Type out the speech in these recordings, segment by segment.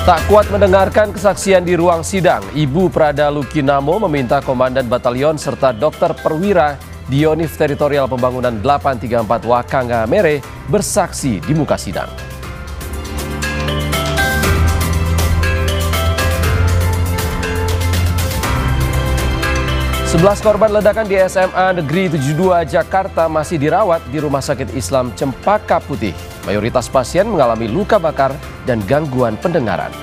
Tak kuat mendengarkan kesaksian di ruang sidang, Ibu Prada Lukinamo meminta Komandan Batalion serta Dokter Perwira di Yonif Teritorial Pembangunan 834 Wakangamere bersaksi di muka sidang. Sebelas korban ledakan di SMA Negeri 72 Jakarta masih dirawat di Rumah Sakit Islam Cempaka Putih. Mayoritas pasien mengalami luka bakar dan gangguan pendengaran.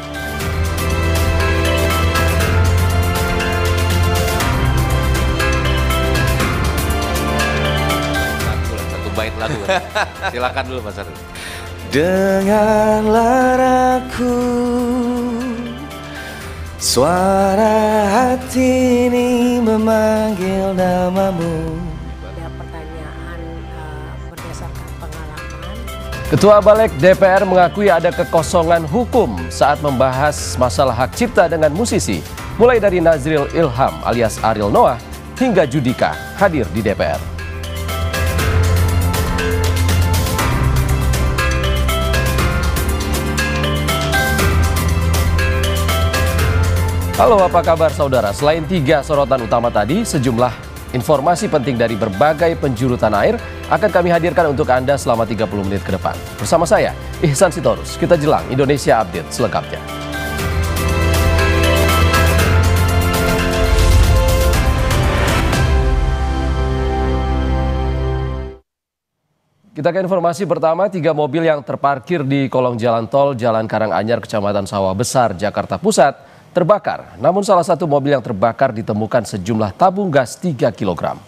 Satu bait lagu. Silakan dulu Mas Arul. Dengarlah aku, suara hati ini memanggil namamu. Ada pertanyaan berdasarkan pengalaman. Ketua Balik DPR mengakui ada kekosongan hukum saat membahas masalah hak cipta dengan musisi. Mulai dari Nazril Ilham alias Ariel Noah hingga Judika hadir di DPR. Halo, apa kabar saudara? Selain 3 sorotan utama tadi, sejumlah informasi penting dari berbagai penjuru tanah air akan kami hadirkan untuk Anda selama 30 menit ke depan. Bersama saya, Ihsan Sitorus, kita jelang Indonesia Update selengkapnya. Kita ke informasi pertama, 3 mobil yang terparkir di kolong jalan tol Jalan Karanganyar, Kecamatan Sawah Besar, Jakarta Pusat, terbakar. Namun salah satu mobil yang terbakar ditemukan sejumlah tabung gas 3 kg.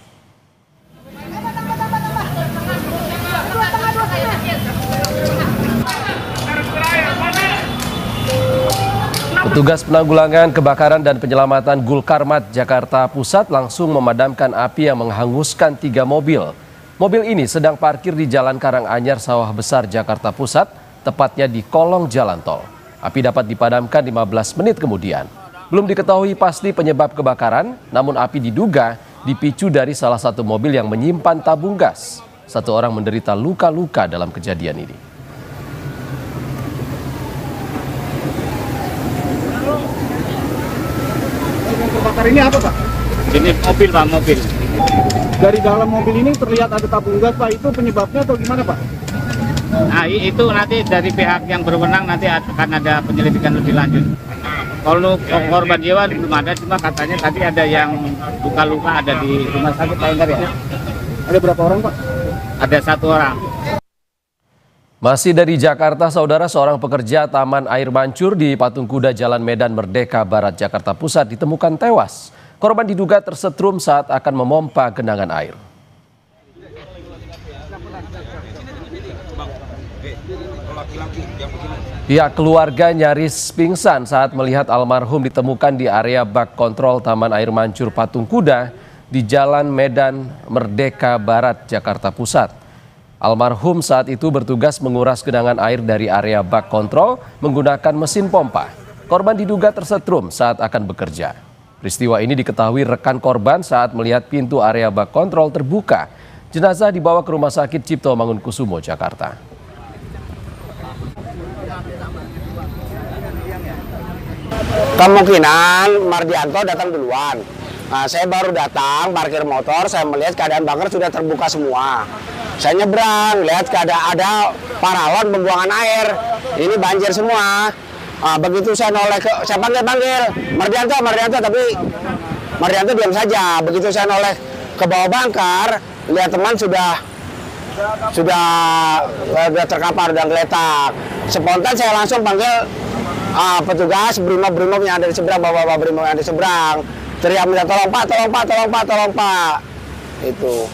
Petugas penanggulangan kebakaran dan penyelamatan Gulkarmat Jakarta Pusat langsung memadamkan api yang menghanguskan 3 mobil. Mobil ini sedang parkir di Jalan Karanganyar Sawah Besar Jakarta Pusat, tepatnya di kolong jalan tol. Api dapat dipadamkan 15 menit kemudian. Belum diketahui pasti penyebab kebakaran, namun api diduga dipicu dari salah satu mobil yang menyimpan tabung gas. 1 orang menderita luka-luka dalam kejadian ini. Yang terbakar ini apa Pak? Ini mobil Pak, mobil. Dari dalam mobil ini terlihat ada tabung gas Pak, itu penyebabnya atau gimana Pak? Nah itu nanti dari pihak yang berwenang nanti akan ada penyelidikan lebih lanjut. Kalau korban jiwa belum ada, cuma katanya tadi ada yang luka-luka ada di rumah sakit Pak Enggar ya. Ada berapa orang Pak? Ada 1 orang. Masih dari Jakarta, saudara, seorang pekerja Taman Air Mancur di Patung Kuda Jalan Medan Merdeka Barat, Jakarta Pusat ditemukan tewas. Korban diduga tersetrum saat akan memompa genangan air. Pihak keluarga nyaris pingsan saat melihat almarhum ditemukan di area bak kontrol Taman Air Mancur Patung Kuda di Jalan Medan Merdeka Barat, Jakarta Pusat. Almarhum saat itu bertugas menguras genangan air dari area bak kontrol menggunakan mesin pompa. Korban diduga tersetrum saat akan bekerja. Peristiwa ini diketahui rekan korban saat melihat pintu area bak kontrol terbuka. Jenazah dibawa ke Rumah Sakit Cipto Mangunkusumo, Jakarta. Kemungkinan Mardianto datang duluan. Nah, saya baru datang, parkir motor, saya melihat keadaan bunker sudah terbuka semua. Saya nyebrang, lihat keadaan ada paralon pembuangan air. Ini banjir semua. Nah, begitu saya noleh saya panggil Mardianto, tapi Mardianto diam saja. Begitu saya noleh ke bawah bangkar, lihat teman sudah terkapar dan geletak. Spontan saya langsung panggil petugas brimob yang ada di seberang, bapak brimob yang ada di seberang, teriak minta tolong pak, itu.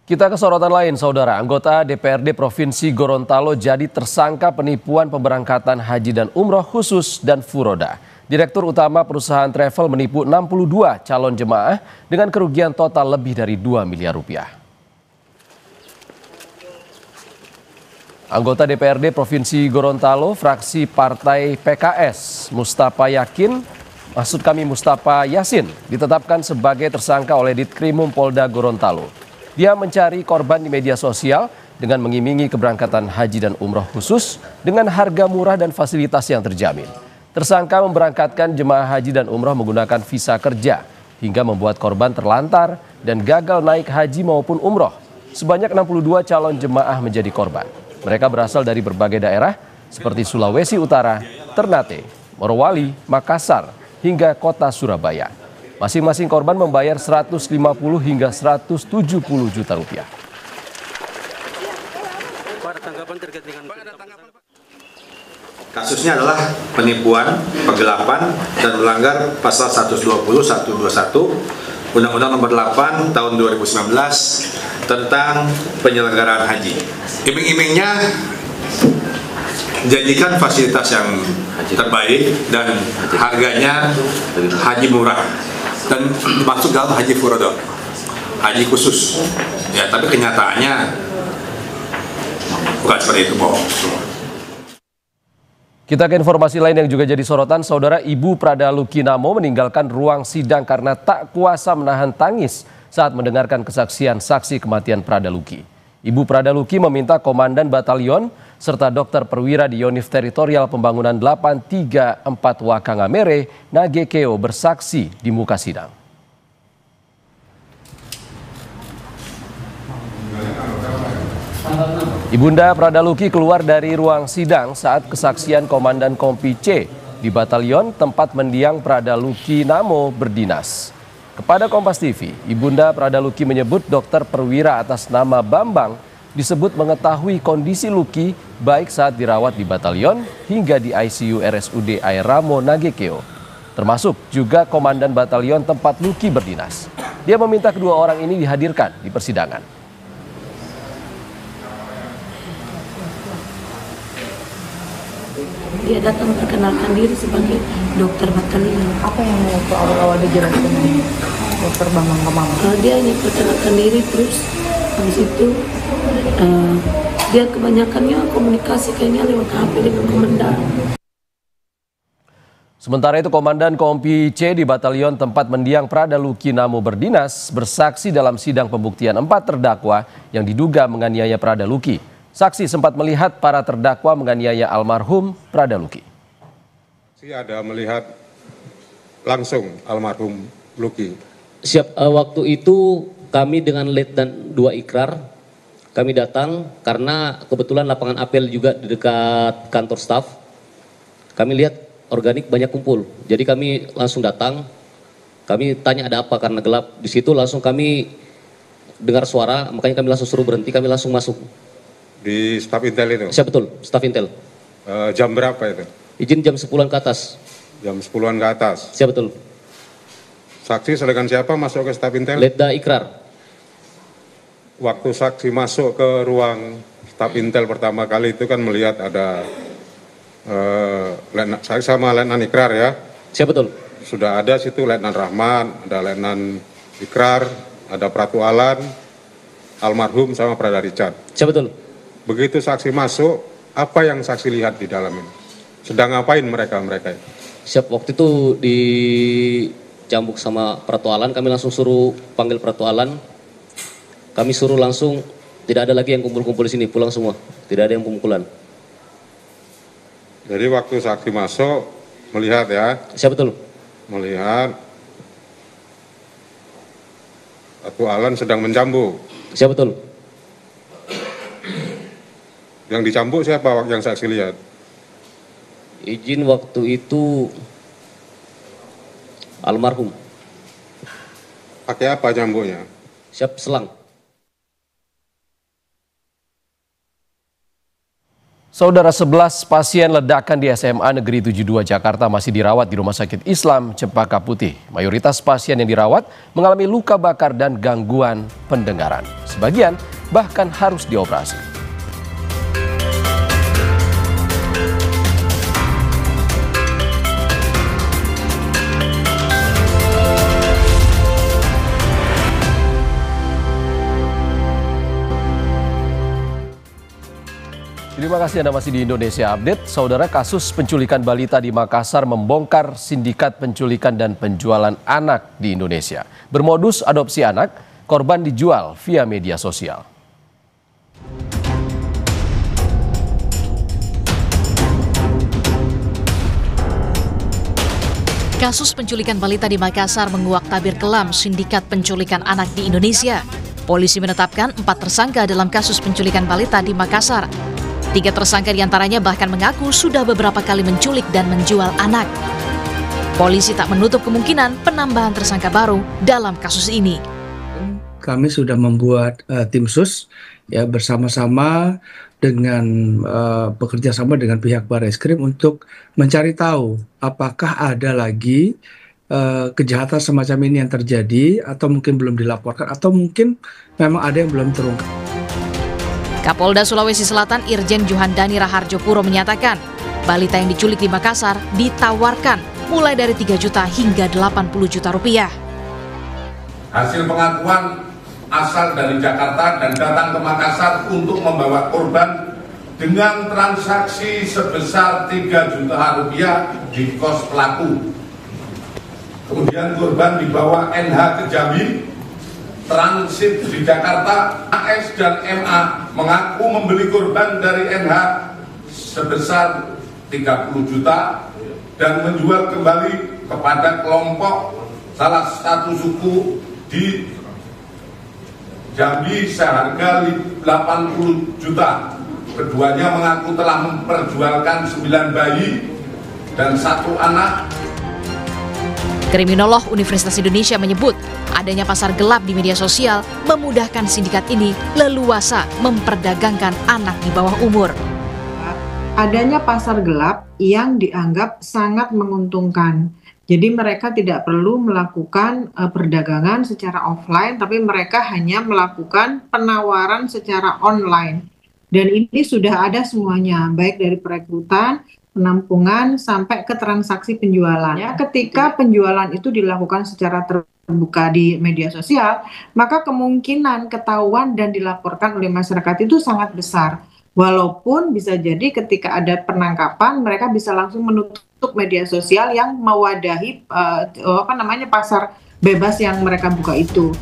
Kita ke sorotan lain, saudara. Anggota DPRD Provinsi Gorontalo jadi tersangka penipuan pemberangkatan haji dan umroh khusus dan furoda. Direktur Utama perusahaan travel menipu 62 calon jemaah dengan kerugian total lebih dari 2 miliar rupiah. Anggota DPRD Provinsi Gorontalo, fraksi Partai PKS, Mustafa Yasin, ditetapkan sebagai tersangka oleh Ditkrimum Polda Gorontalo. Dia mencari korban di media sosial dengan mengiming-imingi keberangkatan haji dan umroh khusus dengan harga murah dan fasilitas yang terjamin. Tersangka memberangkatkan jemaah haji dan umroh menggunakan visa kerja hingga membuat korban terlantar dan gagal naik haji maupun umroh. Sebanyak 62 calon jemaah menjadi korban. Mereka berasal dari berbagai daerah seperti Sulawesi Utara, Ternate, Morowali, Makassar, hingga kota Surabaya. Masing-masing korban membayar 150 hingga 170 juta rupiah. Kasusnya adalah penipuan, penggelapan, dan melanggar pasal 120, 121, Undang-Undang Nomor 8 Tahun 2019 tentang penyelenggaraan haji. Iming-imingnya menjanjikan fasilitas yang terbaik dan harganya haji murah dan masuk dalam haji furodo, haji khusus. Ya, tapi kenyataannya bukan seperti itu, bohong. Kita ke informasi lain yang juga jadi sorotan. Saudara, Ibu Prada Luki Namo meninggalkan ruang sidang karena tak kuasa menahan tangis saat mendengarkan kesaksian saksi kematian Prada Luki. Ibu Prada Luki meminta Komandan Batalion serta dokter perwira di Yonif Teritorial Pembangunan 834 Wakangamere, Nagekeo bersaksi di muka sidang. Ibunda Prada Luki keluar dari ruang sidang saat kesaksian Komandan Kompi C di Batalion tempat mendiang Prada Luki Namo berdinas. Kepada Kompas TV, Ibunda Prada Luki menyebut dokter perwira atas nama Bambang disebut mengetahui kondisi Luki baik saat dirawat di Batalion hingga di ICU RSUD Air Ramo Nagekeo. Termasuk juga Komandan Batalion tempat Luki berdinas. Dia meminta kedua orang ini dihadirkan di persidangan. Dia datang perkenalkan diri sebagai dokter batalion. Apa yang waktu awal-awal dijelaskan dokter Bambang? Dia ini perkenalkan diri, terus habis itu dia kebanyakannya komunikasi kayaknya lewat HP dengan komandan. Sementara itu Komandan Kompi C di Batalion tempat mendiang Prada Luki Namo berdinas bersaksi dalam sidang pembuktian 4 terdakwa yang diduga menganiaya Prada Luki. Saksi sempat melihat para terdakwa menganiaya almarhum Prada Luki. Ada melihat langsung almarhum Luki. Waktu itu kami dengan Letnan 2 Ikrar, kami datang karena kebetulan lapangan apel juga di dekat kantor staf. Kami lihat organik banyak kumpul, jadi kami langsung datang. Kami tanya ada apa karena gelap. Di situ langsung kami dengar suara, makanya kami langsung suruh berhenti, kami langsung masuk. Di staf intel itu? Siap, betul, staf intel. Jam berapa itu? Izin jam 10-an ke atas. Jam 10-an ke atas? Siap, betul. Saksi sedangkan siapa masuk ke staf intel? Letda Ikrar. Waktu saksi masuk ke ruang staf intel pertama kali itu kan melihat ada saya sama Letnan Ikrar ya? Siap, betul. Sudah ada situ Letnan Rahman, ada Letnan Ikrar, ada Pratu Alan, almarhum sama Prada Richard. Siap, betul. Begitu saksi masuk, apa yang saksi lihat di dalam ini? Sedang ngapain mereka itu? Siap, waktu itu dicambuk sama Pratu Alan, kami langsung suruh panggil Pratu Alan. Kami suruh langsung, tidak ada lagi yang kumpul-kumpul di sini, pulang semua. Tidak ada yang kumpulan. Jadi waktu saksi masuk, melihat ya? Siap, betul. Melihat Pratu Alan sedang mencambuk. Siap, betul. Yang dicambuk siapa yang saksi lihat? Izin waktu itu almarhum. Pakai apa cambuknya? Siap, selang. Saudara, 11 pasien ledakan di SMA Negeri 72 Jakarta masih dirawat di Rumah Sakit Islam Cempaka Putih. Mayoritas pasien yang dirawat mengalami luka bakar dan gangguan pendengaran. Sebagian bahkan harus dioperasi. Terima kasih Anda masih di Indonesia Update. Saudara, kasus penculikan balita di Makassar membongkar sindikat penculikan dan penjualan anak di Indonesia. Bermodus adopsi anak, korban dijual via media sosial. Kasus penculikan balita di Makassar menguak tabir kelam sindikat penculikan anak di Indonesia. Polisi menetapkan 4 tersangka dalam kasus penculikan balita di Makassar. 3 tersangka diantaranya bahkan mengaku sudah beberapa kali menculik dan menjual anak. Polisi tak menutup kemungkinan penambahan tersangka baru dalam kasus ini. Kami sudah membuat tim sus ya bersama-sama dengan bekerja sama dengan pihak Barreskrim untuk mencari tahu apakah ada lagi kejahatan semacam ini yang terjadi atau mungkin belum dilaporkan atau mungkin memang ada yang belum terungkap. Kapolda Sulawesi Selatan Irjen Juhandani Raharjo Puro menyatakan balita yang diculik di Makassar ditawarkan mulai dari 3 juta hingga 80 juta rupiah. Hasil pengakuan asal dari Jakarta dan datang ke Makassar untuk membawa korban dengan transaksi sebesar 3 juta rupiah di kos pelaku. Kemudian korban dibawa NH ke Jambi, transit di Jakarta. AS dan MA mengaku membeli korban dari NH sebesar 30 juta dan menjual kembali kepada kelompok salah satu suku di Jambi seharga 80 juta. Keduanya mengaku telah memperjualkan 9 bayi dan 1 anak. Kriminolog Universitas Indonesia menyebut adanya pasar gelap di media sosial memudahkan sindikat ini leluasa memperdagangkan anak di bawah umur. Adanya pasar gelap yang dianggap sangat menguntungkan. Jadi mereka tidak perlu melakukan perdagangan secara offline, tapi mereka hanya melakukan penawaran secara online. Dan ini sudah ada semuanya, baik dari perekrutan, penampungan, sampai ke transaksi penjualan. Ya, ketika penjualan itu dilakukan secara terbuka di media sosial, maka kemungkinan ketahuan dan dilaporkan oleh masyarakat itu sangat besar. Walaupun bisa jadi ketika ada penangkapan, mereka bisa langsung menutup media sosial yang mewadahi pasar bebas yang mereka buka itu.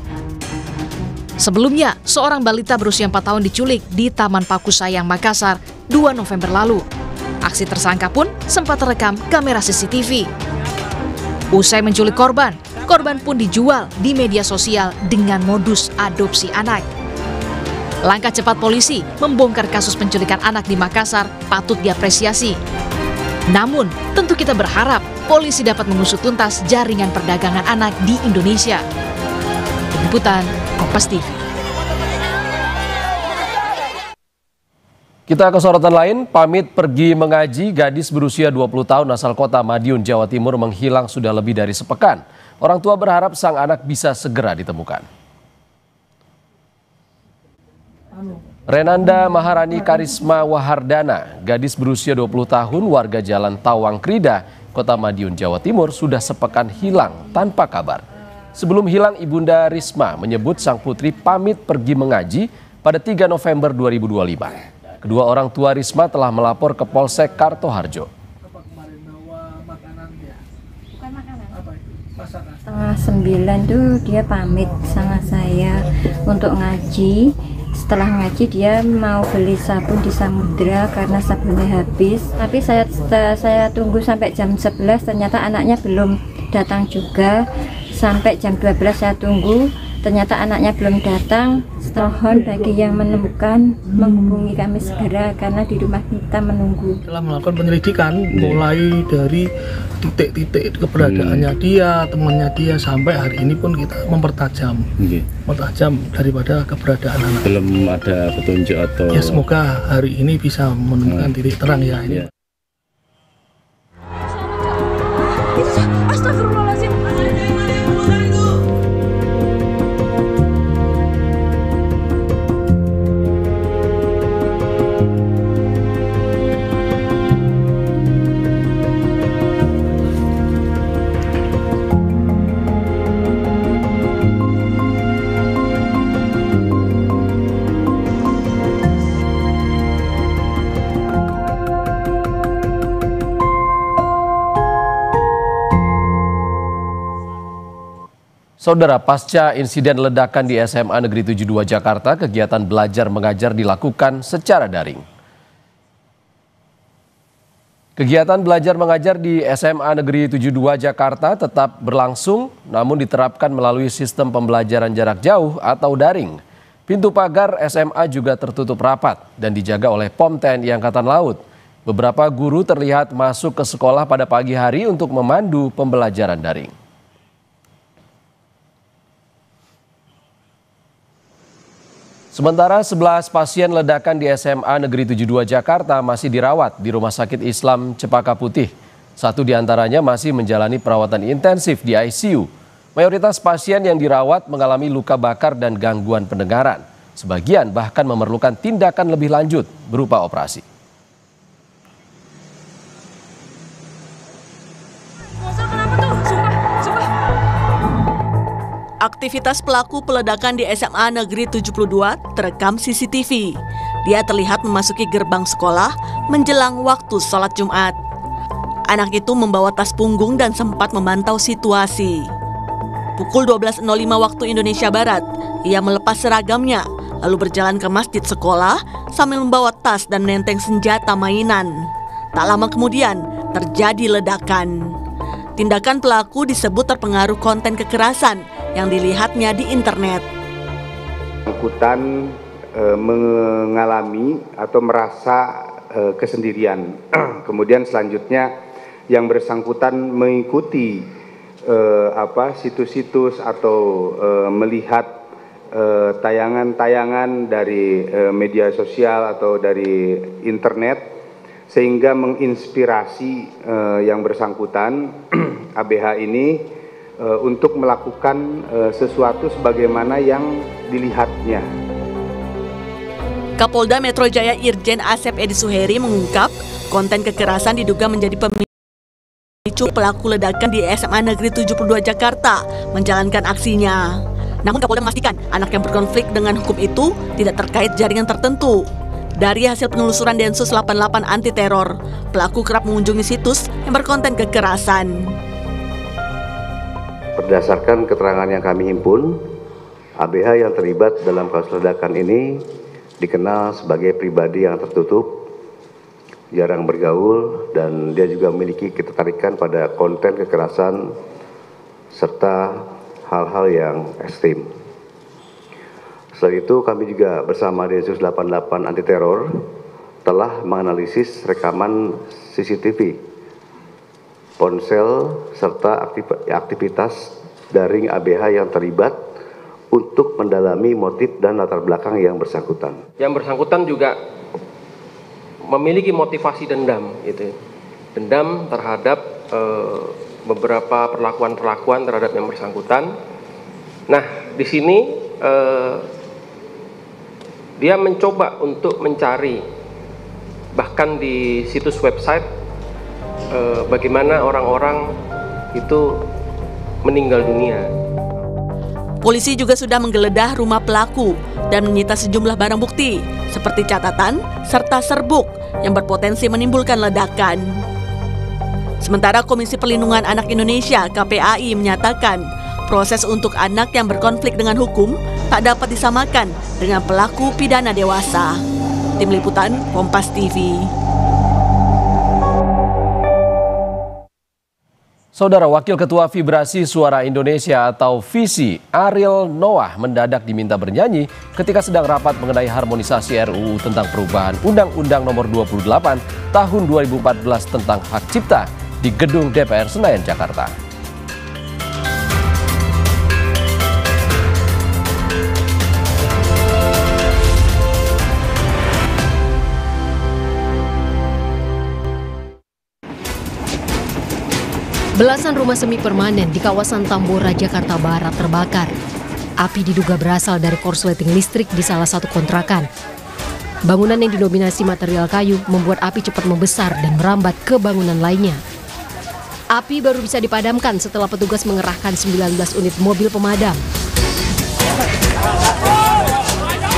Sebelumnya, seorang balita berusia 4 tahun diculik di Taman Pakusayang, Makassar, 2 November lalu. Aksi tersangka pun sempat terekam kamera CCTV. Usai menculik korban pun dijual di media sosial dengan modus adopsi anak. Langkah cepat polisi membongkar kasus penculikan anak di Makassar patut diapresiasi. Namun, tentu kita berharap polisi dapat mengusut tuntas jaringan perdagangan anak di Indonesia. Liputan Kompas TV. Kita ke sorotan lain, pamit pergi mengaji, gadis berusia 20 tahun asal kota Madiun, Jawa Timur menghilang sudah lebih dari sepekan. Orang tua berharap sang anak bisa segera ditemukan. Renanda Maharani Karisma Wahardana, gadis berusia 20 tahun warga Jalan Tawang Krida, kota Madiun, Jawa Timur sudah sepekan hilang tanpa kabar. Sebelum hilang, Ibunda Risma menyebut sang putri pamit pergi mengaji pada 3 November 2025. Kedua orang tua Risma telah melapor ke Polsek Kartoharjo. Setengah 9 tuh dia pamit sama saya untuk ngaji. Setelah ngaji dia mau beli sabun di Samudra karena sabunnya habis. Tapi saya tunggu sampai jam 11, ternyata anaknya belum datang juga. Sampai jam 12 saya tunggu, ternyata anaknya belum datang. Mohon bagi yang menemukan menghubungi kami segera karena di rumah kita menunggu. Telah melakukan penyelidikan mulai dari titik-titik keberadaannya dia, temannya dia, sampai hari ini pun kita mempertajam daripada keberadaan anak. Belum ada petunjuk atau? Ya semoga hari ini bisa menemukan titik terang ya ini. Astagfirullahaladzim. Saudara, pasca insiden ledakan di SMA Negeri 72 Jakarta, kegiatan belajar mengajar dilakukan secara daring. Kegiatan belajar mengajar di SMA Negeri 72 Jakarta tetap berlangsung, namun diterapkan melalui sistem pembelajaran jarak jauh atau daring. Pintu pagar SMA juga tertutup rapat dan dijaga oleh POM TNI Angkatan Laut. Beberapa guru terlihat masuk ke sekolah pada pagi hari untuk memandu pembelajaran daring. Sementara 11 pasien ledakan di SMA Negeri 72 Jakarta masih dirawat di Rumah Sakit Islam Cepaka Putih. 1 diantaranya masih menjalani perawatan intensif di ICU. Mayoritas pasien yang dirawat mengalami luka bakar dan gangguan pendengaran. Sebagian bahkan memerlukan tindakan lebih lanjut berupa operasi. Aktivitas pelaku peledakan di SMA Negeri 72 terekam CCTV. Dia terlihat memasuki gerbang sekolah menjelang waktu sholat Jumat. Anak itu membawa tas punggung dan sempat memantau situasi. Pukul 12.05 waktu Indonesia Barat, ia melepas seragamnya, lalu berjalan ke masjid sekolah sambil membawa tas dan menenteng senjata mainan. Tak lama kemudian, terjadi ledakan. Tindakan pelaku disebut terpengaruh konten kekerasan yang dilihatnya di internet. Bersangkutan mengalami atau merasa kesendirian. Kemudian selanjutnya yang bersangkutan mengikuti situs-situs atau melihat tayangan-tayangan dari media sosial atau dari internet sehingga menginspirasi yang bersangkutan ABH ini untuk melakukan sesuatu sebagaimana yang dilihatnya. Kapolda Metro Jaya Irjen Asep Edi Suheri mengungkap konten kekerasan diduga menjadi pemicu pelaku ledakan di SMA Negeri 72 Jakarta menjalankan aksinya. Namun Kapolda memastikan anak yang berkonflik dengan hukum itu tidak terkait jaringan tertentu. Dari hasil penelusuran Densus 88 anti teror, pelaku kerap mengunjungi situs yang berkonten kekerasan. Berdasarkan keterangan yang kami himpun, ABH yang terlibat dalam kasus ledakan ini dikenal sebagai pribadi yang tertutup, jarang bergaul, dan dia juga memiliki ketertarikan pada konten kekerasan serta hal-hal yang ekstrim. Selain itu, kami juga bersama Densus 88 anti teror telah menganalisis rekaman CCTV, ponsel, serta aktivitas daring ABH yang terlibat untuk mendalami motif dan latar belakang yang bersangkutan. Yang bersangkutan juga memiliki motivasi dendam, gitu. Dendam terhadap beberapa perlakuan-perlakuan terhadap yang bersangkutan. Nah, di sini dia mencoba untuk mencari, bahkan di situs website, bagaimana orang-orang itu meninggal dunia. Polisi juga sudah menggeledah rumah pelaku dan menyita sejumlah barang bukti seperti catatan serta serbuk yang berpotensi menimbulkan ledakan. Sementara Komisi Perlindungan Anak Indonesia (KPAI) menyatakan proses untuk anak yang berkonflik dengan hukum tak dapat disamakan dengan pelaku pidana dewasa. Tim Liputan Kompas TV. Saudara Wakil Ketua Vibrasi Suara Indonesia atau VISI, Ariel Noah mendadak diminta bernyanyi ketika sedang rapat mengenai harmonisasi RUU tentang perubahan Undang-Undang Nomor 28 Tahun 2014 tentang Hak Cipta di Gedung DPR Senayan, Jakarta. Belasan rumah semi permanen di kawasan Tambora, Jakarta Barat terbakar. Api diduga berasal dari korsleting listrik di salah satu kontrakan. Bangunan yang didominasi material kayu membuat api cepat membesar dan merambat ke bangunan lainnya. Api baru bisa dipadamkan setelah petugas mengerahkan 19 unit mobil pemadam.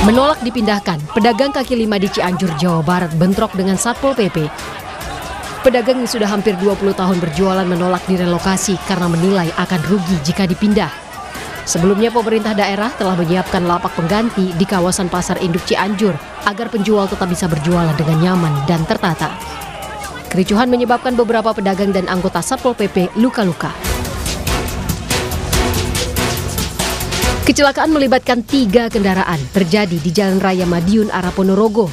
Menolak dipindahkan, pedagang kaki lima di Cianjur, Jawa Barat bentrok dengan Satpol PP. Pedagang yang sudah hampir 20 tahun berjualan menolak direlokasi karena menilai akan rugi jika dipindah. Sebelumnya pemerintah daerah telah menyiapkan lapak pengganti di kawasan Pasar Induk Cianjur agar penjual tetap bisa berjualan dengan nyaman dan tertata. Kericuhan menyebabkan beberapa pedagang dan anggota Satpol PP luka-luka. Kecelakaan melibatkan 3 kendaraan terjadi di Jalan Raya Madiun arah Ponorogo.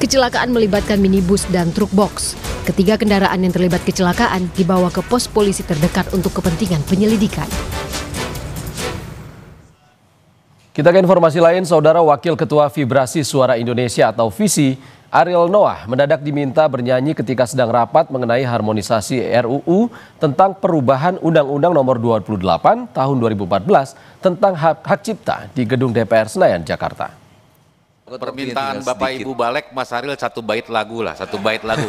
Kecelakaan melibatkan minibus dan truk box. Ketiga kendaraan yang terlibat kecelakaan dibawa ke pos polisi terdekat untuk kepentingan penyelidikan. Kita ke informasi lain, Saudara Wakil Ketua Vibrasi Suara Indonesia atau VISI, Ariel Noah mendadak diminta bernyanyi ketika sedang rapat mengenai harmonisasi RUU tentang perubahan Undang-Undang Nomor 28 Tahun 2014 tentang hak cipta di Gedung DPR Senayan, Jakarta. Permintaan Bapak Ibu Balek, Mas Ariel 1 bait lagu lah, 1 bait lagu.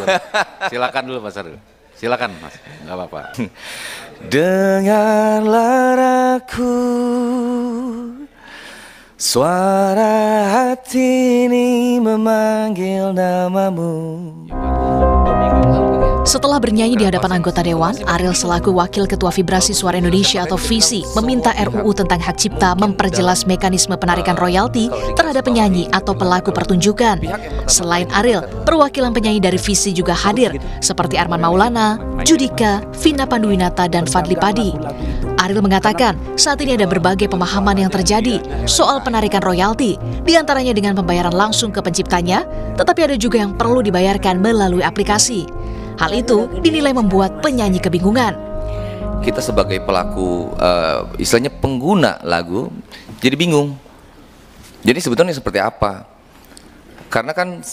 Silakan dulu Mas Ariel. Silakan Mas, nggak apa-apa. Dengarlah aku, suara hati ini memanggil namamu. Setelah bernyanyi di hadapan anggota Dewan, Ariel selaku Wakil Ketua Vibrasi Suara Indonesia atau VISI meminta RUU tentang hak cipta memperjelas mekanisme penarikan royalti terhadap penyanyi atau pelaku pertunjukan. Selain Ariel, perwakilan penyanyi dari VISI juga hadir, seperti Arman Maulana, Judika, Vina Panduwinata, dan Fadli Padi. Ariel mengatakan saat ini ada berbagai pemahaman yang terjadi soal penarikan royalti, diantaranya dengan pembayaran langsung ke penciptanya, tetapi ada juga yang perlu dibayarkan melalui aplikasi. Hal itu dinilai membuat penyanyi kebingungan. Kita sebagai pelaku, istilahnya pengguna lagu, jadi bingung. Jadi sebetulnya seperti apa? Karena kan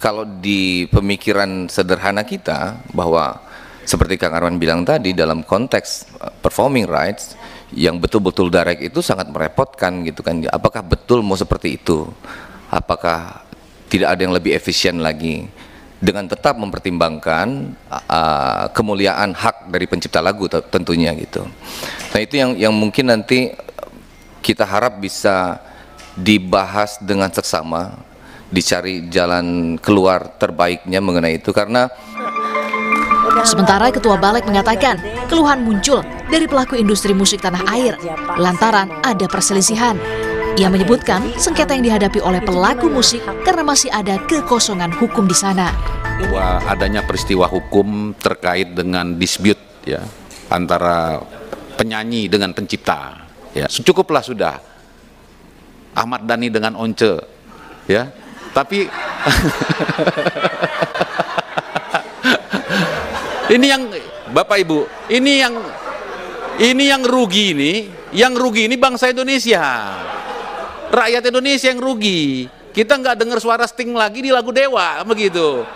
kalau di pemikiran sederhana kita, bahwa seperti Kang Arman bilang tadi, dalam konteks performing rights, yang betul-betul direct itu sangat merepotkan gitu kan. Apakah betul mau seperti itu? Apakah tidak ada yang lebih efisien lagi? Dengan tetap mempertimbangkan kemuliaan hak dari pencipta lagu tentunya gitu. Nah itu yang mungkin nanti kita harap bisa dibahas dengan seksama, dicari jalan keluar terbaiknya mengenai itu, karena sementara Ketua Balek mengatakan keluhan muncul dari pelaku industri musik tanah air lantaran ada perselisihan. Ia menyebutkan sengketa yang dihadapi oleh pelaku musik karena masih ada kekosongan hukum di sana. Bahwa adanya peristiwa hukum terkait dengan dispute ya antara penyanyi dengan pencipta. Ya, cukuplah sudah. Ahmad Dhani dengan Once, ya. Tapi ini yang Bapak Ibu, ini yang rugi ini bangsa Indonesia. Rakyat Indonesia yang rugi. Kita nggak dengar suara Sting lagi di lagu Dewa begitu,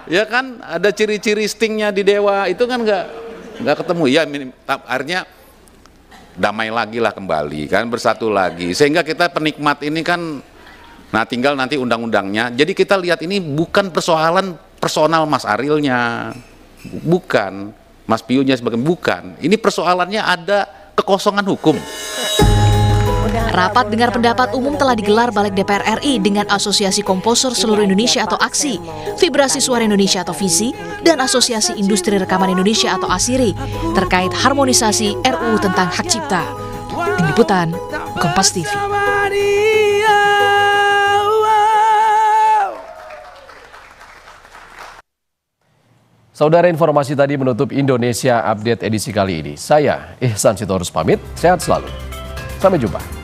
ya kan? Ada ciri-ciri Stingnya di Dewa itu kan nggak ketemu. Ya akhirnya damai lagi lah kembali kan, bersatu lagi, sehingga kita penikmat ini kan, nah tinggal nanti undang-undangnya. Jadi kita lihat ini bukan persoalan personal Mas Arielnya, bukan Mas Piunya sebagai, bukan. Ini persoalannya ada kekosongan hukum. Rapat dengar pendapat umum telah digelar Balek DPR RI dengan Asosiasi Komposer Seluruh Indonesia atau AKSI, Vibrasi Suara Indonesia atau VISI, dan Asosiasi Industri Rekaman Indonesia atau ASIRI terkait harmonisasi RUU tentang hak cipta. Tim Liputan, Kompas TV. Saudara, informasi tadi menutup Indonesia Update edisi kali ini. Saya Ihsan Sitorus pamit, sehat selalu. Sampai jumpa.